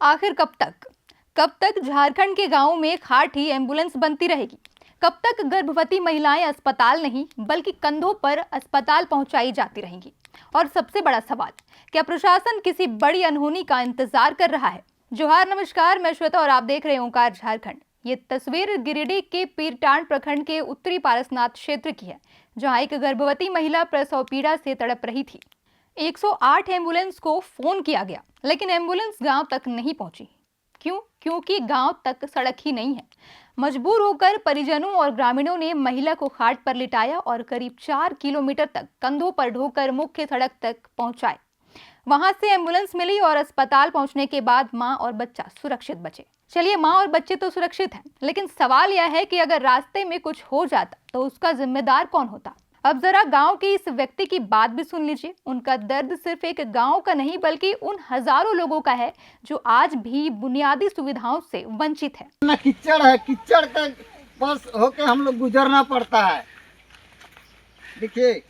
आखिर कब तक झारखंड के गांवों में खाट ही एम्बुलेंस बनती रहेगी? कब तक गर्भवती महिलाएं अस्पताल नहीं बल्कि कंधों पर अस्पताल पहुंचाई जाती रहेंगी? और सबसे बड़ा सवाल, क्या प्रशासन किसी बड़ी अनहोनी का इंतजार कर रहा है? जोहार, नमस्कार, मैं श्वेता और आप देख रहे हैं ओंकार झारखंड। ये तस्वीर गिरिडीह के पीरटांड प्रखंड के उत्तरी पारसनाथ क्षेत्र की है, जहां एक गर्भवती महिला प्रसव पीड़ा से तड़प रही थी। 108 एम्बुलेंस को फोन किया गया, लेकिन एम्बुलेंस गांव तक नहीं पहुंची। क्यों? क्योंकि गांव तक सड़क ही नहीं है। मजबूर होकर परिजनों और ग्रामीणों ने महिला को खाट पर लिटाया और करीब 4 किलोमीटर तक कंधों पर ढोकर मुख्य सड़क तक पहुंचाए। वहां से एम्बुलेंस मिली और अस्पताल पहुंचने के बाद मां और बच्चा सुरक्षित बचे। चलिए, मां और बच्चे तो सुरक्षित हैं, लेकिन सवाल यह है कि अगर रास्ते में कुछ हो जाता तो उसका जिम्मेदार कौन होता? अब जरा गांव के इस व्यक्ति की बात भी सुन लीजिए। उनका दर्द सिर्फ एक गांव का नहीं बल्कि उन हजारों लोगों का है जो आज भी बुनियादी सुविधाओं से वंचित है। ना कीचड़ है, कीचड़ का पास होके हम लोग गुजरना पड़ता है। देखिए,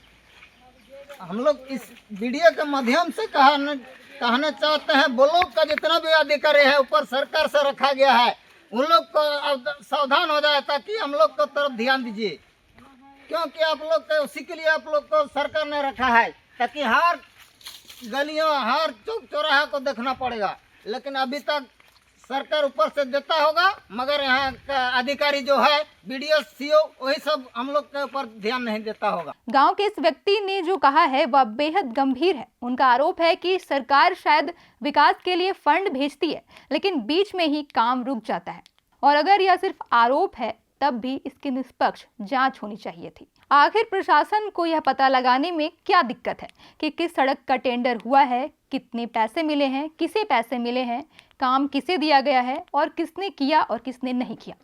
हम लोग इस वीडियो के माध्यम से कहना चाहते हैं, ब्लॉक का जितना भी अधिकारी है ऊपर सरकार से रखा गया है, उन लोग को सावधान हो जाए ताकि हम लोग को तरफ ध्यान दीजिए, क्योंकि आप लोग को उसी के लिए आप लोग को सरकार ने रखा है ताकि हर गलियों हर चौक चौराहा को देखना पड़ेगा। लेकिन अभी तक सरकार ऊपर से देता होगा, मगर यहाँ का अधिकारी जो है बीडीओ सीओ वही सब हम लोग के ऊपर ध्यान नहीं देता होगा। गांव के इस व्यक्ति ने जो कहा है वह बेहद गंभीर है। उनका आरोप है कि सरकार शायद विकास के लिए फंड भेजती है, लेकिन बीच में ही काम रुक जाता है। और अगर यह सिर्फ आरोप है तब भी इसकी निष्पक्ष जांच होनी चाहिए थी। आखिर प्रशासन को यह पता लगाने में क्या दिक्कत है कि किस सड़क का टेंडर हुआ है, कितने पैसे मिले हैं, किसे पैसे मिले हैं, काम किसे दिया गया है और किसने किया और किसने नहीं किया।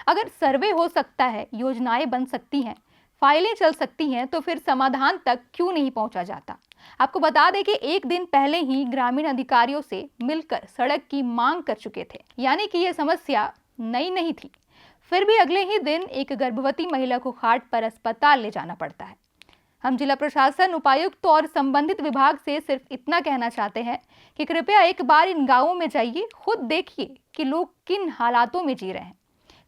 अगर सर्वे हो सकता है, योजनाएं बन सकती हैं, फाइलें चल सकती हैं, तो फिर समाधान तक क्यों नहीं पहुंचा जाता? आपको बता दें कि एक दिन पहले ही ग्रामीण अधिकारियों से मिलकर सड़क की मांग कर चुके थे, यानी कि यह समस्या नई नहीं थी। फिर भी अगले ही दिन एक गर्भवती महिला को खाट पर अस्पताल ले जाना पड़ता है। हम जिला प्रशासन, उपायुक्त और संबंधित विभाग से सिर्फ इतना कहना चाहते हैं कि कृपया एक बार इन गांवों में जाइए, खुद देखिए कि लोग किन हालातों में जी रहे हैं।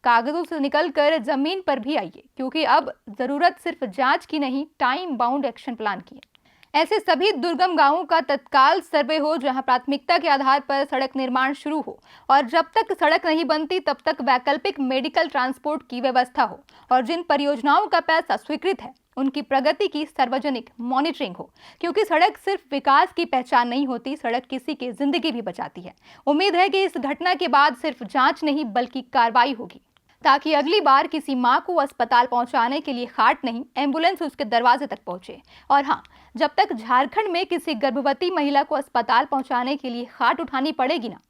कागजों से निकलकर जमीन पर भी आइए, क्योंकि अब जरूरत सिर्फ जांच की नहीं, टाइम बाउंड एक्शन प्लान की है। ऐसे सभी दुर्गम गांवों का तत्काल सर्वे हो, जहां प्राथमिकता के आधार पर सड़क निर्माण शुरू हो, और जब तक सड़क नहीं बनती तब तक वैकल्पिक मेडिकल ट्रांसपोर्ट की व्यवस्था हो, और जिन परियोजनाओं का पैसा स्वीकृत है उनकी प्रगति की सार्वजनिक मॉनिटरिंग हो, क्योंकि सड़क सिर्फ विकास की पहचान नहीं होती, सड़क किसी की जिंदगी भी बचाती है। उम्मीद है कि इस घटना के बाद सिर्फ जांच नहीं बल्कि कार्रवाई होगी, ताकि अगली बार किसी मां को अस्पताल पहुंचाने के लिए खाट नहीं, एम्बुलेंस उसके दरवाजे तक पहुंचे। और हाँ, जब तक झारखंड में किसी गर्भवती महिला को अस्पताल पहुंचाने के लिए खाट उठानी पड़ेगी ना,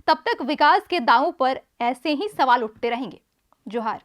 तब तक विकास के दावों पर ऐसे ही सवाल उठते रहेंगे। जोहार।